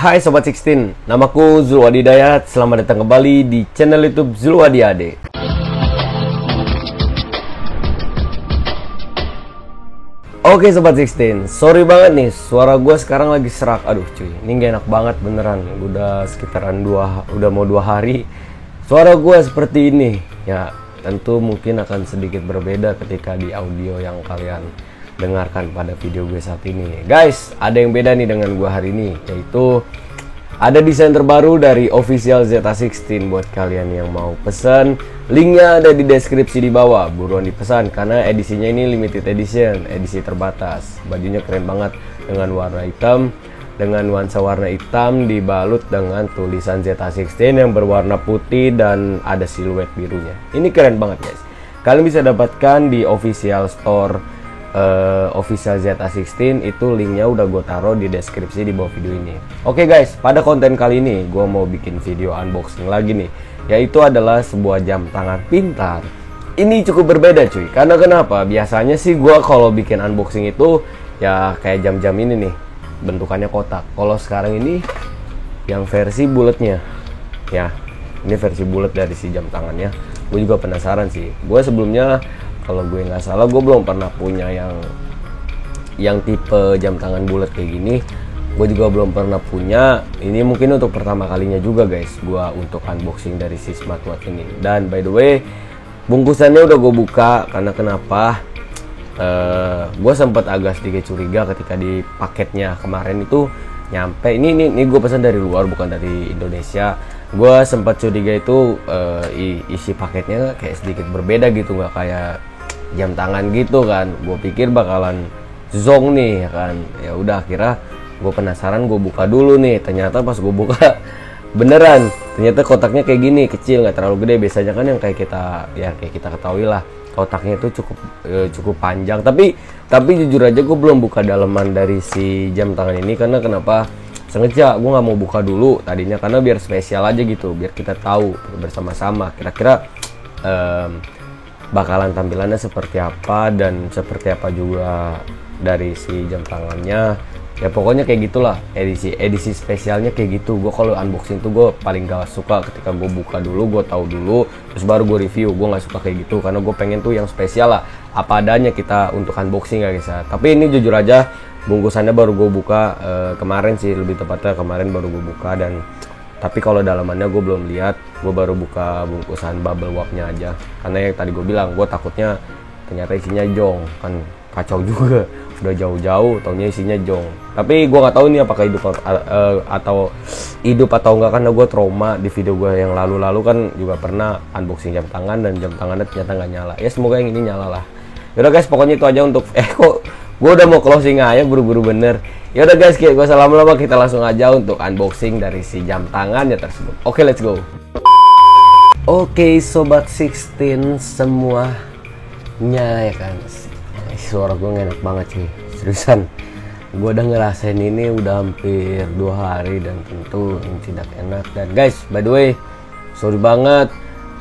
Hai Sobat 16, namaku Zulwadi Dayat. Selamat datang kembali di channel YouTube Zulwadi Ade. Oke Sobat 16, sorry banget nih, suara gue sekarang lagi serak. Aduh cuy, ini gak enak banget beneran. Udah sekitaran udah mau 2 hari suara gue seperti ini. Ya tentu mungkin akan sedikit berbeda ketika di audio yang kalian dengarkan pada video gue saat ini. Guys, ada yang beda nih dengan gue hari ini, yaitu ada desain terbaru dari official ZA16. Buat kalian yang mau pesan, linknya ada di deskripsi di bawah. Buruan dipesan karena edisinya ini limited edition, edisi terbatas. Bajunya keren banget dengan warna hitam, dengan nuansa warna hitam dibalut dengan tulisan ZA16 yang berwarna putih dan ada siluet birunya. Ini keren banget guys. Kalian bisa dapatkan di official store official ZA16, itu linknya udah gue taruh di deskripsi di bawah video ini. Oke guys, pada konten kali ini gue mau bikin video unboxing lagi nih, yaitu adalah sebuah jam tangan pintar. Ini cukup berbeda cuy, karena kenapa? Biasanya sih gue kalau bikin unboxing itu ya kayak jam-jam ini nih, bentukannya kotak. Kalau sekarang ini yang versi bulatnya, ya ini versi bulat dari si jam tangannya. Gue juga penasaran sih. Gue sebelumnya, kalau gue nggak salah, gue belum pernah punya yang tipe jam tangan bulat kayak gini. Gue juga belum pernah punya. Ini mungkin untuk pertama kalinya juga guys, gue untuk unboxing dari si smartwatch ini. Dan by the way, bungkusannya udah gue buka. Karena kenapa? Gue sempat agak sedikit curiga ketika di paketnya kemarin itu nyampe. Ini gue pesan dari luar, bukan dari Indonesia. Gue sempat curiga itu isi paketnya kayak sedikit berbeda gitu, nggak kayak jam tangan gitu kan. Gue pikir bakalan zonk nih ya kan. Ya udah, akhirnya gue penasaran, gue buka dulu nih. Ternyata pas gue buka beneran, ternyata kotaknya kayak gini, kecil, nggak terlalu gede. Biasanya kan yang kayak kita ketahui lah, kotaknya itu cukup panjang. Tapi jujur aja gue belum buka daleman dari si jam tangan ini. Karena kenapa? Sengaja gue nggak mau buka dulu tadinya, karena biar spesial aja gitu, biar kita tahu bersama-sama kira-kira bakalan tampilannya seperti apa dan seperti apa juga dari si jam tangannya. Ya pokoknya kayak gitulah, edisi spesialnya kayak gitu. Gue kalau unboxing tuh gue paling gak suka ketika gue buka dulu, gue tahu dulu, terus baru gue review. Gue nggak suka kayak gitu, karena gue pengen tuh yang spesial lah, apa adanya kita untuk unboxing ya guys. Tapi ini jujur aja, bungkusannya baru gue buka kemarin sih, lebih tepatnya kemarin baru gue buka. Dan tapi kalau dalamannya gue belum lihat, gue baru buka bungkusan bubble wrapnya aja. Karena yang tadi gue bilang, gue takutnya ternyata isinya jong, kan kacau juga. Udah jauh-jauh taunya isinya jong. Tapi gue nggak tahu nih apakah hidup atau enggak, karena gue trauma. Di video gue yang lalu-lalu kan juga pernah unboxing jam tangan dan jam tangannya ternyata nggak nyala. Ya semoga yang ini nyala lah. Yaudah guys, pokoknya itu aja untuk kok gue udah mau closing aja buru-buru bener. Yaudah guys, kayak gue lama-lama, kita langsung aja untuk unboxing dari si jam tangannya tersebut. Oke, let's go. Oke Sobat 16 semuanya ya kan. Suara gue enak banget sih, seriusan. Gue udah ngerasain ini udah hampir 2 hari dan tentu tidak enak. Dan guys, by the way, sorry banget,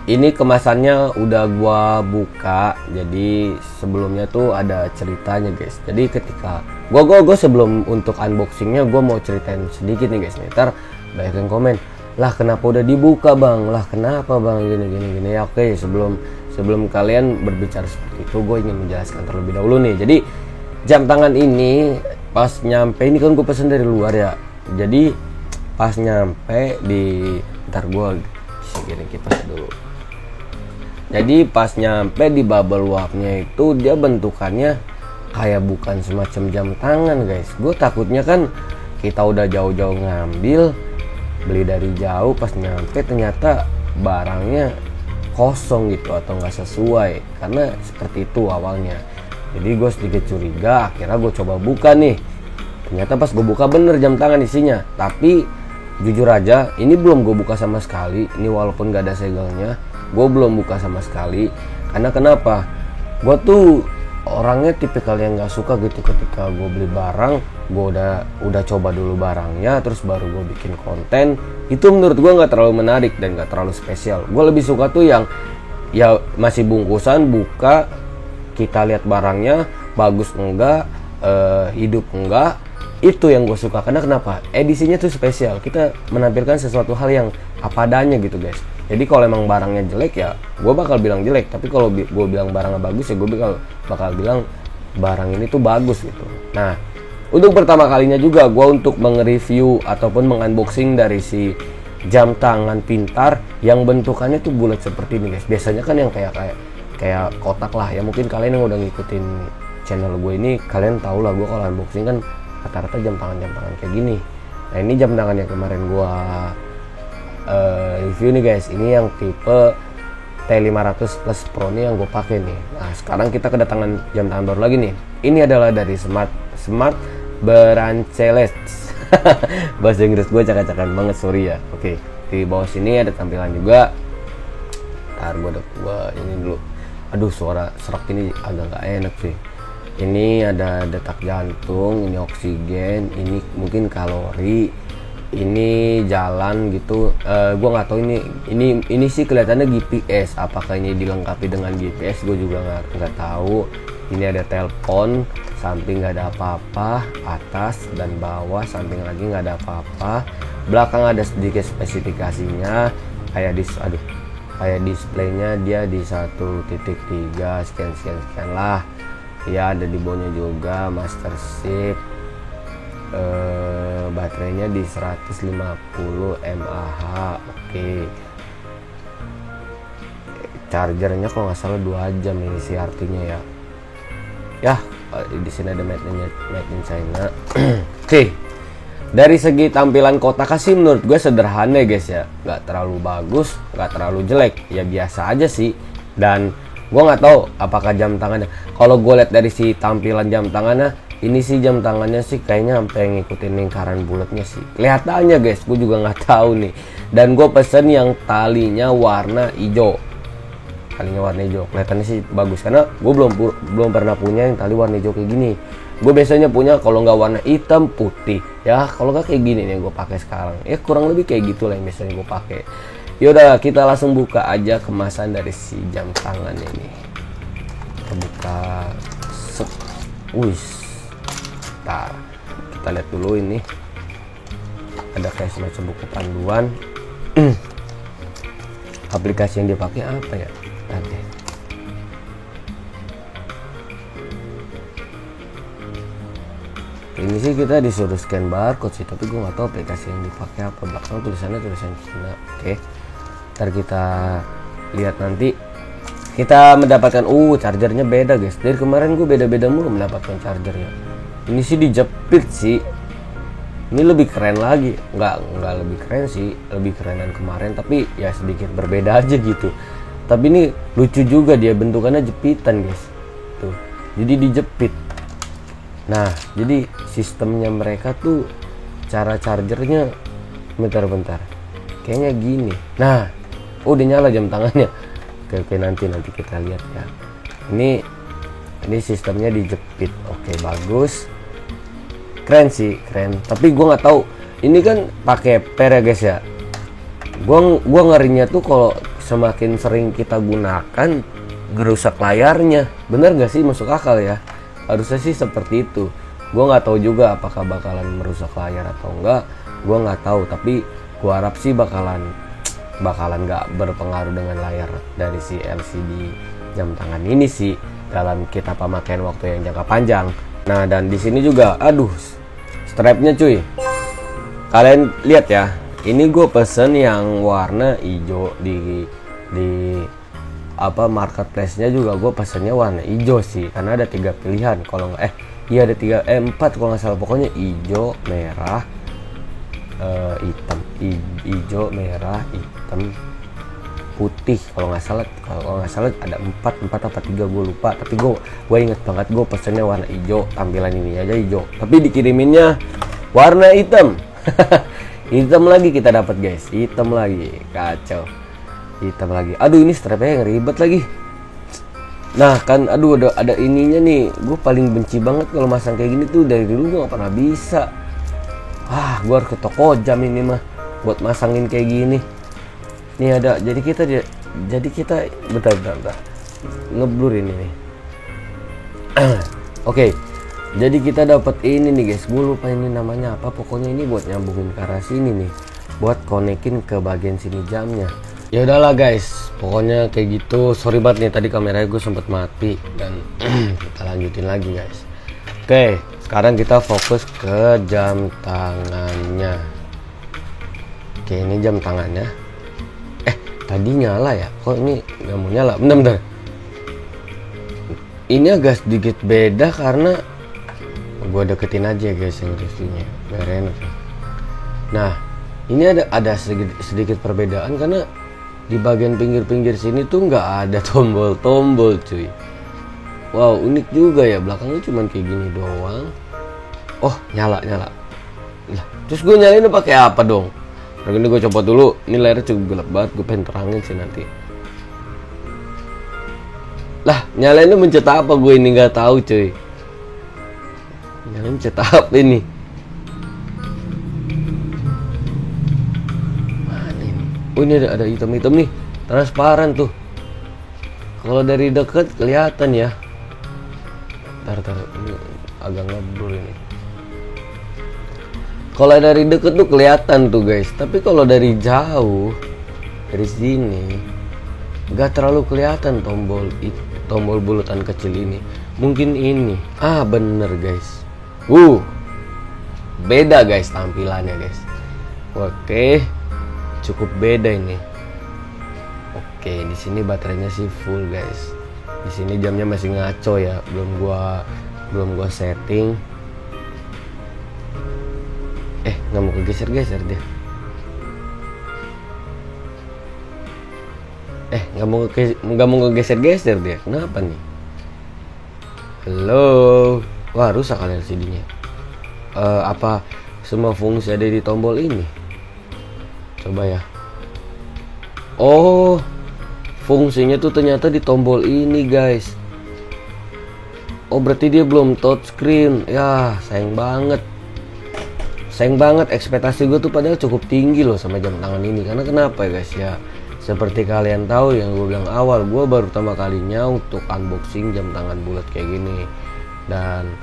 ini kemasannya udah gua buka. Jadi sebelumnya tuh ada ceritanya guys. Jadi ketika gua sebelum untuk unboxingnya, gua mau ceritain sedikit nih guys. Ntar banyak yang komen, lah kenapa udah dibuka bang, lah kenapa bang, gini. Ya oke, sebelum kalian berbicara seperti itu, gue ingin menjelaskan terlebih dahulu nih. Jadi jam tangan ini pas nyampe, ini kan gue pesen dari luar ya. Jadi pas nyampe ntar gue segini kipas dulu. Jadi pas nyampe di bubble wrapnya itu, dia bentukannya kayak bukan semacam jam tangan guys. Gue takutnya kan kita udah jauh-jauh ngambil, beli dari jauh, pas nyampe ternyata barangnya kosong gitu atau nggak sesuai, karena seperti itu awalnya. Jadi gue sedikit curiga, akhirnya gue coba buka nih. Ternyata pas gue buka bener jam tangan isinya. Tapi jujur aja, ini belum gue buka sama sekali. Ini walaupun gak ada segelnya, gue belum buka sama sekali. Karena kenapa? Gue tuh orangnya tipikal yang gak suka gitu ketika gue beli barang, gue udah coba dulu barangnya, terus baru gue bikin konten. Itu menurut gue gak terlalu menarik dan gak terlalu spesial. Gue lebih suka tuh yang ya masih bungkusan, buka, kita lihat barangnya bagus enggak, hidup enggak, itu yang gue suka. Karena kenapa? Edisinya tuh spesial. Kita menampilkan sesuatu hal yang apa adanya gitu guys. Jadi kalau emang barangnya jelek ya gue bakal bilang jelek. Tapi kalau gue bilang barangnya bagus ya gue bakal bilang barang ini tuh bagus gitu. Nah, untuk pertama kalinya juga gue untuk meng-review ataupun meng-unboxing dari si jam tangan pintar yang bentukannya tuh bulat seperti ini guys. Biasanya kan yang kayak kotak lah ya. Mungkin kalian yang udah ngikutin channel gue ini, kalian tau lah gue kalau unboxing kan rata-rata jam tangan kayak gini. Nah, ini jam tangan yang kemarin gue review nih guys. Ini yang tipe T500 Plus Pro nih yang gue pakai nih. Nah, sekarang kita kedatangan jam tangan baru lagi nih. Ini adalah dari Smart Branchlets. Bahasa Inggris gue cakap-cakapan banget, sorry ya. Oke, di bawah sini ada tampilan juga. Ntar gue ini dulu. Aduh, suara serak ini agak gak enak sih. Ini ada detak jantung, ini oksigen, ini mungkin kalori, ini jalan gitu. Gue nggak tahu ini sih kelihatannya GPS. Apakah ini dilengkapi dengan GPS? Gue juga nggak tahu. Ini ada telepon, samping nggak ada apa-apa, atas dan bawah, samping lagi nggak ada apa-apa. Belakang ada sedikit spesifikasinya, kayak displaynya dia di 1.3 sekian lah. Ya, ada di bawahnya juga master shift. Baterainya di 150 mAh. Oke. Chargernya kalau nggak salah 2 jam ini sih artinya ya. Ya, di sini ada made in China. Oke. Dari segi tampilan kotak sih menurut gue sederhana guys ya. Nggak terlalu bagus, nggak terlalu jelek. Ya biasa aja sih. Dan gue nggak tahu apakah jam tangannya. Kalau gue lihat dari si tampilan jam tangannya, ini sih jam tangannya sih kayaknya sampai ngikutin lingkaran bulatnya sih. Kelihatannya guys, gue juga nggak tahu nih. Dan gue pesen yang talinya warna hijau. Talinya warna hijau. Kelihatannya sih bagus karena gue belum pernah punya yang tali warna hijau kayak gini. Gue biasanya punya kalau nggak warna hitam putih. Ya kalau nggak kayak gini nih gue pakai sekarang. Ya kurang lebih kayak gitulah yang biasanya gue pakai. Yaudah, kita langsung buka aja kemasan dari si jam tangan ini. Kita buka. Ntar kita lihat dulu ini. Ada kayak semacam buku panduan. Aplikasi yang dipakai apa ya? Nanti. Ini sih kita disuruh scan barcode sih, tapi gue nggak tahu aplikasi yang dipakai apa. Belakang tulisan Cina. Oke. Ntar kita lihat nanti. Kita mendapatkan chargernya beda guys. Dari kemarin gue beda-beda mulu mendapatkan chargernya. Ini sih dijepit sih. Ini lebih keren lagi. Nggak lebih keren sih, lebih kerenan kemarin, tapi ya sedikit berbeda aja gitu. Tapi ini lucu juga, dia bentukannya jepitan guys. Tuh. Jadi dijepit. Nah, jadi sistemnya mereka tuh cara chargernya bentar. Kayaknya gini. Nah, udah nyala jam tangannya. Oke, nanti kita lihat ya. Ini sistemnya dijepit. Oke, bagus. Keren sih, keren. Tapi gua nggak tahu. Ini kan pakai per ya guys ya. Gua ngerinya tuh kalau semakin sering kita gunakan gerusak layarnya. Bener gak sih, masuk akal ya? Harusnya sih seperti itu. Gua nggak tahu juga apakah bakalan merusak layar atau enggak. Gua nggak tahu, tapi gua harap sih bakalan nggak berpengaruh dengan layar dari si LCD jam tangan ini sih dalam kita pemakaian waktu yang jangka panjang. Nah, dan di sini juga, strapnya cuy. Kalian lihat ya, ini gue pesen yang warna hijau di marketplace-nya juga gue pesennya warna hijau sih, karena ada 3 pilihan. Kalau nggak ada 4 kalau nggak salah, pokoknya hijau, merah, hitam, hijau, merah, hitam, putih. Kalau nggak salah ada 4 apa 3 gue lupa. Tapi gue inget banget gue pesennya warna hijau, tampilan ini aja hijau, tapi dikiriminnya warna hitam. Hitam lagi kita dapat guys, hitam lagi, kacau, hitam lagi. Aduh, ini strapnya yang ribet lagi. Nah kan, ada ininya nih. Gue paling benci banget kalau masang kayak gini tuh. Dari dulu gue nggak pernah bisa. Gue harus ke toko jam ini mah buat masangin kayak gini. Nih ada, jadi kita bentar ngeblur ini nih. Oke. Jadi kita dapat ini nih guys, gue lupa ini namanya apa, pokoknya ini buat nyambungin ke arah sini nih, buat konekin ke bagian sini jamnya. Ya udahlah guys, pokoknya kayak gitu. Sorry banget nih tadi kameranya gue sempet mati, dan kita lanjutin lagi guys. Oke, sekarang kita fokus ke jam tangannya. Oke, ini jam tangannya. Tadi nyala ya, kok ini nggak mau nyala? Bentar. Ini agak sedikit beda karena gue deketin aja guys yang reviewnya biar enak. Nah, ini ada sedikit perbedaan karena di bagian pinggir-pinggir sini tuh nggak ada tombol-tombol cuy. Wow, unik juga ya, belakangnya cuman kayak gini doang. Oh, nyala. Lah, terus gue nyalain pakai apa dong? Nah, ini gue coba dulu. Ini layarnya cukup gelap banget, gue pengen terangin sih nanti. Lah, nyalainnya mencet apa gue ini nggak tahu cuy. Nyalain mencet apa ini? Mana ini? Oh, ini ada hitam-hitam nih, transparan tuh. Kalau dari deket kelihatan ya. Tar, ini agak ngeblur ini. Kalau dari deket tuh kelihatan tuh guys, tapi kalau dari jauh, dari sini nggak terlalu kelihatan tombol bulatan kecil ini. Mungkin ini. Bener guys. Beda guys tampilannya guys. Oke, cukup beda ini. Oke, di sini baterainya sih full guys. Di sini jamnya masih ngaco ya, belum gua setting. Nggak mau kegeser-geser dia. Nggak mau kegeser-geser dia. Kenapa nih? Halo. Wah, rusak kali LCD-nya. Apa semua fungsi ada di tombol ini? Coba ya. Oh, fungsinya tuh ternyata di tombol ini guys. Oh, berarti dia belum touchscreen. Ya, sayang banget. Ekspektasi gue tuh padahal cukup tinggi loh sama jam tangan ini. Karena kenapa ya guys ya, seperti kalian tahu yang gue bilang awal, gue baru pertama kalinya untuk unboxing jam tangan bulat kayak gini. Dan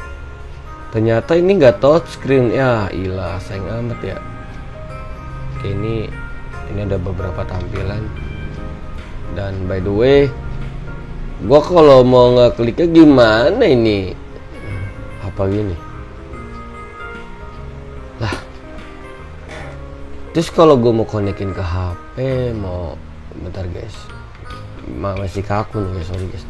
ternyata ini nggak touchscreen. Ya ilah, sayang amat ya. Oke, ini ada beberapa tampilan. Dan by the way, gue kalau mau ngekliknya gimana ini? Apa gini? Lah, terus kalau gue mau konekin ke HP, bentar guys, masih kaku nih guys, sorry guys.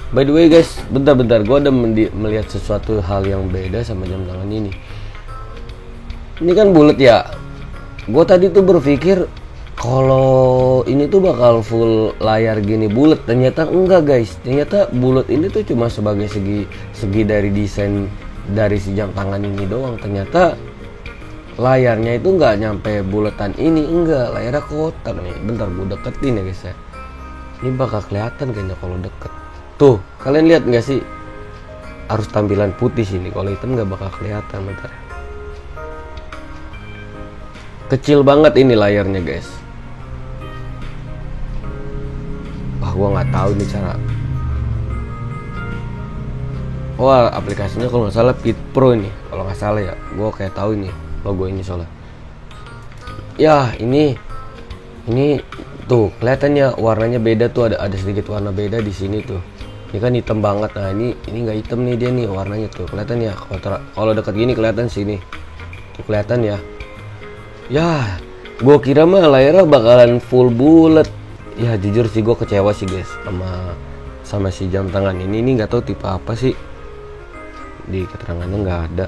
By the way guys, bentar, gue ada melihat sesuatu hal yang beda sama jam tangan ini. Ini kan bulat ya. Gue tadi tuh berpikir kalau ini tuh bakal full layar gini bulat, ternyata enggak guys. Ternyata bulat ini tuh cuma sebagai segi dari desain dari si jam tangan ini doang. Ternyata layarnya itu nggak nyampe bulatan ini, enggak, layarnya kotak nih. Bentar gue deketin ya guys ya. Ini bakal kelihatan kayaknya kalau deket. Tuh, kalian lihat nggak sih? Harus tampilan putih sini, kalau hitam nggak bakal kelihatan. Bentar. Kecil banget ini layarnya guys. Wah, gue nggak tahu nih cara. Wah, aplikasinya kalau nggak salah Fit Pro ini, kalau nggak salah ya. Gue kayak tahu ini logo ini soalnya. Ya, ini tuh kelihatannya warnanya beda tuh, ada sedikit warna beda di sini tuh. Ini kan hitam banget. Nah, ini nggak hitam nih dia nih warnanya tuh. Kelihatan ya kalau dekat gini kelihatan sini. Tuh kelihatan ya. Ya, gue kira mah layarnya bakalan full bulat. Ya, jujur sih gue kecewa sih guys sama si jam tangan ini. Ini nggak tahu tipe apa sih. Di keterangannya nggak ada.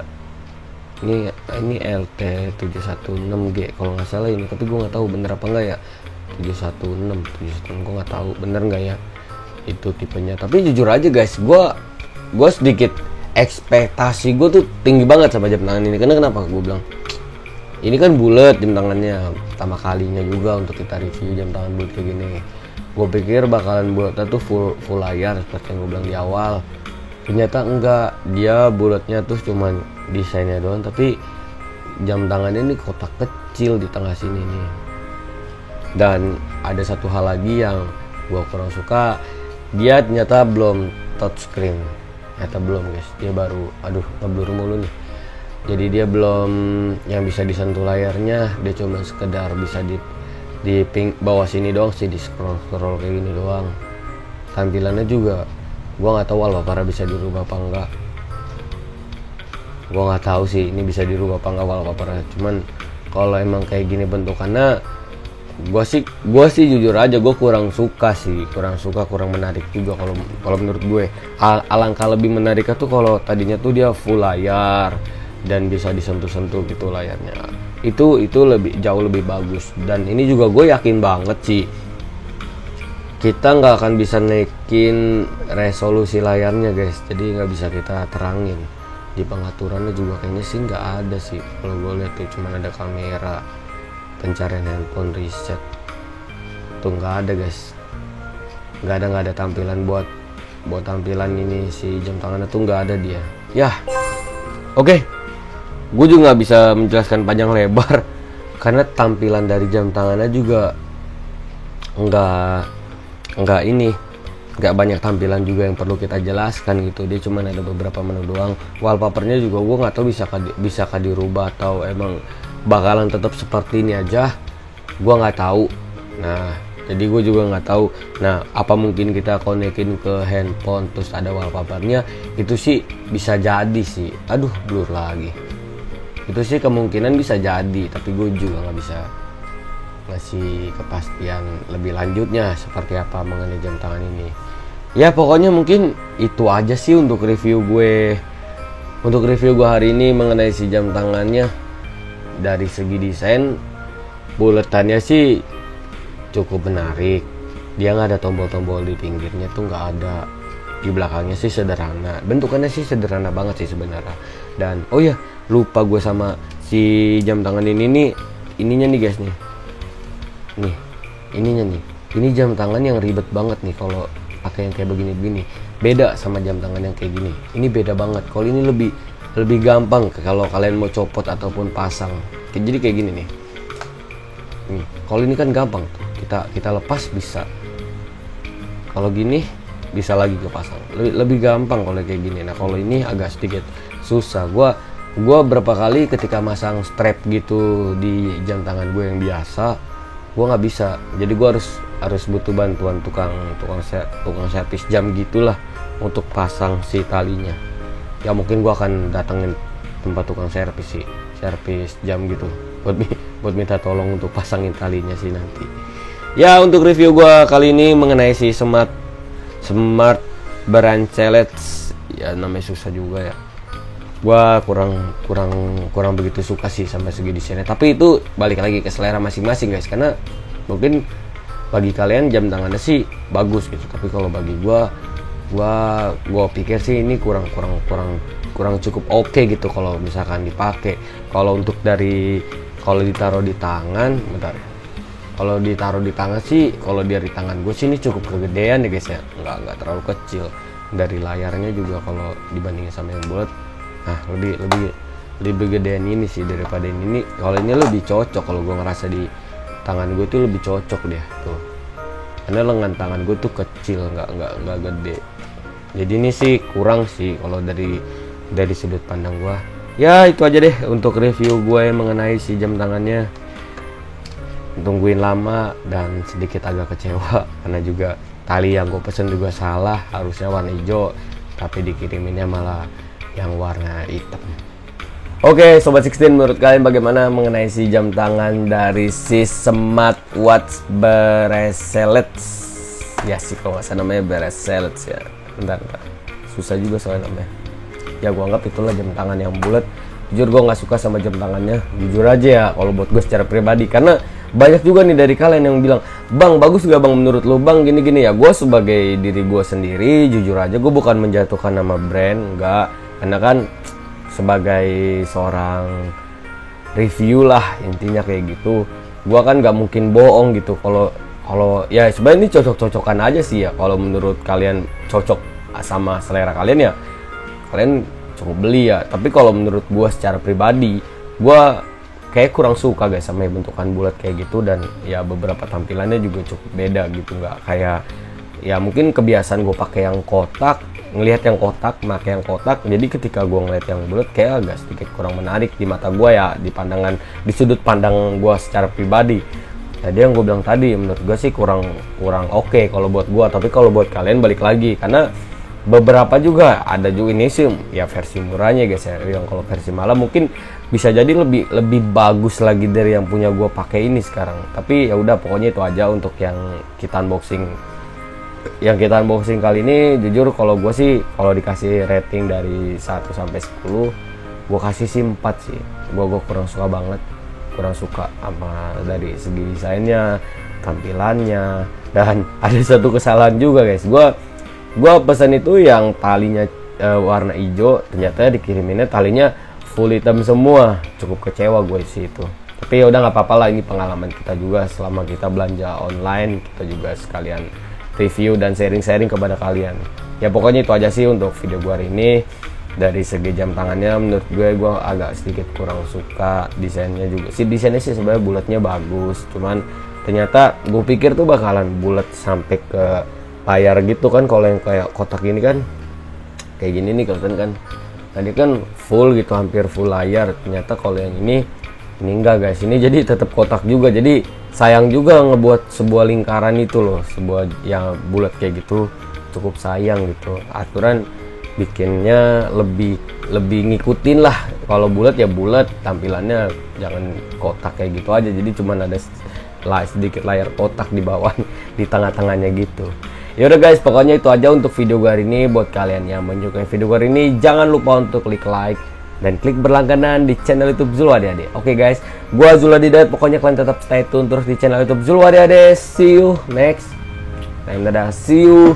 Ini LT716G kalau nggak salah ini, tapi gue nggak tahu bener apa enggak ya. 716 gue nggak tahu bener nggak ya itu tipenya. Tapi jujur aja guys, gue sedikit ekspektasi gue tuh tinggi banget sama jam tangan ini. Karena kenapa gue bilang ini kan bulat jam tangannya, pertama kalinya juga untuk kita review jam tangan bulat kayak gini. Gue pikir bakalan bulatnya tuh full layar seperti yang gue bilang di awal. Ternyata enggak, dia bulatnya tuh cuman desainnya doang, tapi jam tangannya ini kotak kecil di tengah sini nih. Dan ada satu hal lagi yang gue kurang suka, dia ternyata belum touchscreen. Ternyata belum guys, dia baru, aduh ngeblur mulu nih. Jadi dia belum yang bisa disentuh layarnya, dia cuma sekedar bisa di bawah sini doang sih, di scroll kayak gini doang. Tampilannya juga gua nggak tahu wallpaper bisa dirubah apa enggak. Gua nggak tahu sih ini bisa dirubah apa enggak wallpapernya. Cuman kalau emang kayak gini bentukannya, gua sih jujur aja gue kurang suka, kurang menarik juga kalau menurut gue. Alangkah lebih menariknya tuh kalau tadinya tuh dia full layar dan bisa disentuh-sentuh gitu layarnya. Itu jauh lebih bagus. Dan ini juga gue yakin banget sih kita nggak akan bisa naikin resolusi layarnya guys, jadi nggak bisa kita terangin. Di pengaturannya juga kayaknya sih nggak ada sih, kalau gue lihat tuh cuma ada kamera, pencarian handphone, reset, tuh nggak ada guys, nggak ada tampilan buat tampilan ini si jam tangannya tuh nggak ada dia ya. Oke. Gue juga nggak bisa menjelaskan panjang lebar karena tampilan dari jam tangannya juga nggak banyak tampilan juga yang perlu kita jelaskan gitu. Dia cuma ada beberapa menu doang. Wallpapernya juga gue nggak tahu bisa dirubah atau emang bakalan tetap seperti ini aja, gue nggak tahu. Nah jadi gue juga nggak tahu. Nah apa mungkin kita konekin ke handphone terus ada wallpapernya? Itu sih bisa jadi sih. Aduh blur lagi. Itu sih kemungkinan bisa jadi, tapi gue juga nggak bisa ngasih kepastian lebih lanjutnya seperti apa mengenai jam tangan ini. Ya pokoknya mungkin itu aja sih untuk review gue hari ini mengenai si jam tangannya. Dari segi desain, buletannya sih cukup menarik. Dia nggak ada tombol-tombol di pinggirnya tuh, nggak ada. Di belakangnya sih sederhana, bentukannya sih sederhana banget sih sebenarnya. Dan oh ya lupa gue sama si jam tangan ini ininya nih guys nih ininya nih, ini jam tangan yang ribet banget nih kalau pakai yang kayak begini beda sama jam tangan yang kayak gini. Ini beda banget. Kalau ini lebih gampang kalau kalian mau copot ataupun pasang. Jadi kayak gini nih. Kalau ini kan gampang tuh, kita lepas bisa. Kalau gini bisa lagi kepasang, lebih gampang kalau kayak gini. Nah kalau ini agak sedikit susah. Gua berapa kali ketika masang strap gitu di jam tangan gue yang biasa, gue nggak bisa. Jadi gue harus butuh bantuan tukang servis jam gitulah untuk pasang si talinya. Ya mungkin gue akan datengin tempat tukang servis jam gitu buat minta tolong untuk pasangin talinya sih nanti. Ya untuk review gue kali ini mengenai si Smart Bracelet, ya namanya susah juga ya. Gua kurang begitu suka sih sama segi desainnya. Tapi itu balik lagi ke selera masing-masing guys, karena mungkin bagi kalian jam tangannya sih bagus gitu, tapi kalau bagi gua pikir sih ini kurang cukup oke gitu kalau misalkan dipakai. Kalau ditaruh di tangan, bentar. Kalau ditaruh di tangan sih, kalau dari tangan gue sih ini cukup kegedean ya guys ya, nggak terlalu kecil. Dari layarnya juga kalau dibandingin sama yang bulat, nah lebih gedean ini sih daripada ini. Kalau ini lebih cocok, kalau gue ngerasa di tangan gue tuh lebih cocok deh tuh, karena lengan tangan gue tuh kecil, nggak gede. Jadi ini sih kurang sih kalau dari sudut pandang gue. Ya itu aja deh untuk review gue mengenai si jam tangannya. Tungguin lama dan sedikit agak kecewa karena juga tali yang gue pesen juga salah, harusnya warna hijau tapi dikiriminnya malah yang warna hitam. Oke Sobat 16, menurut kalian bagaimana mengenai si jam tangan dari si Smartwatch Bracelet? Ya sih kalau nggak salah namanya Bracelet ya. Bentar, susah juga soalnya namanya. Ya gue anggap itulah jam tangan yang bulat. Jujur gue nggak suka sama jam tangannya, jujur aja ya kalau buat gue secara pribadi. Karena banyak juga nih dari kalian yang bilang, bang bagus gak bang menurut lo bang gini-gini. Ya gue sebagai diri gue sendiri, jujur aja gue bukan menjatuhkan nama brand, enggak. Karena kan sebagai seorang review lah intinya kayak gitu, gue kan gak mungkin bohong gitu. Kalau ya sebenarnya ini cocok-cocokan aja sih ya. Kalau menurut kalian cocok sama selera kalian ya kalian cukup beli ya. Tapi kalau menurut gue secara pribadi, gue kayak kurang suka guys sama bentukan bulat kayak gitu. Dan ya beberapa tampilannya juga cukup beda gitu, nggak kayak ya mungkin kebiasaan gue pakai yang kotak, ngelihat yang kotak, pakai yang kotak. Jadi ketika gue ngeliat yang bulat kayak agak sedikit kurang menarik di mata gue ya, di pandangan, di sudut pandang gue secara pribadi. Jadi yang gue bilang tadi, menurut gue sih kurang oke kalau buat gue. Tapi kalau buat kalian balik lagi, karena beberapa juga ada juga ini sih ya versi murahnya guys ya. Yang kalau versi malam mungkin bisa jadi lebih bagus lagi dari yang punya gue pakai ini sekarang. Tapi ya udah, pokoknya itu aja untuk yang kita unboxing. Yang kita unboxing kali ini, jujur kalau gue sih kalau dikasih rating dari 1 sampai 10, gue kasih sih 4 sih. Gue kurang suka banget, kurang suka sama dari segi desainnya, tampilannya, dan ada satu kesalahan juga guys. Gue pesan itu yang talinya warna hijau, ternyata dikiriminnya talinya full hitam semua. Cukup kecewa gue sih itu. Tapi ya udah nggak apa-apa lah, ini pengalaman kita juga selama kita belanja online. Kita juga sekalian review dan sharing-sharing kepada kalian. Ya pokoknya itu aja sih untuk video gue hari ini. Dari segi jam tangannya menurut gue agak sedikit kurang suka. Desainnya juga sih, desainnya sih sebenarnya bulatnya bagus, cuman ternyata gue pikir tuh bakalan bulat sampai ke layar gitu kan. Kalau yang kayak kotak ini kan kayak gini nih kelihatan kan, tadi kan full gitu, hampir full layar. Ternyata kalau yang ini enggak guys, ini jadi tetap kotak juga. Jadi sayang juga ngebuat sebuah lingkaran itu loh, sebuah yang bulat kayak gitu, cukup sayang gitu. Aturan bikinnya lebih ngikutin lah. Kalau bulat ya bulat, tampilannya jangan kotak kayak gitu aja. Jadi cuman ada sedikit layar kotak di bawah, di tengah-tengahnya gitu. Yaudah guys, pokoknya itu aja untuk video gue hari ini. Buat kalian yang menyukai video gue hari ini, jangan lupa untuk klik like dan klik berlangganan di channel YouTube Zul Adik-adik. Oke guys, gua Zul Adik-adik, pokoknya kalian tetap stay tune terus di channel YouTube Zul Adik-adik. See you next time, dadah, see you.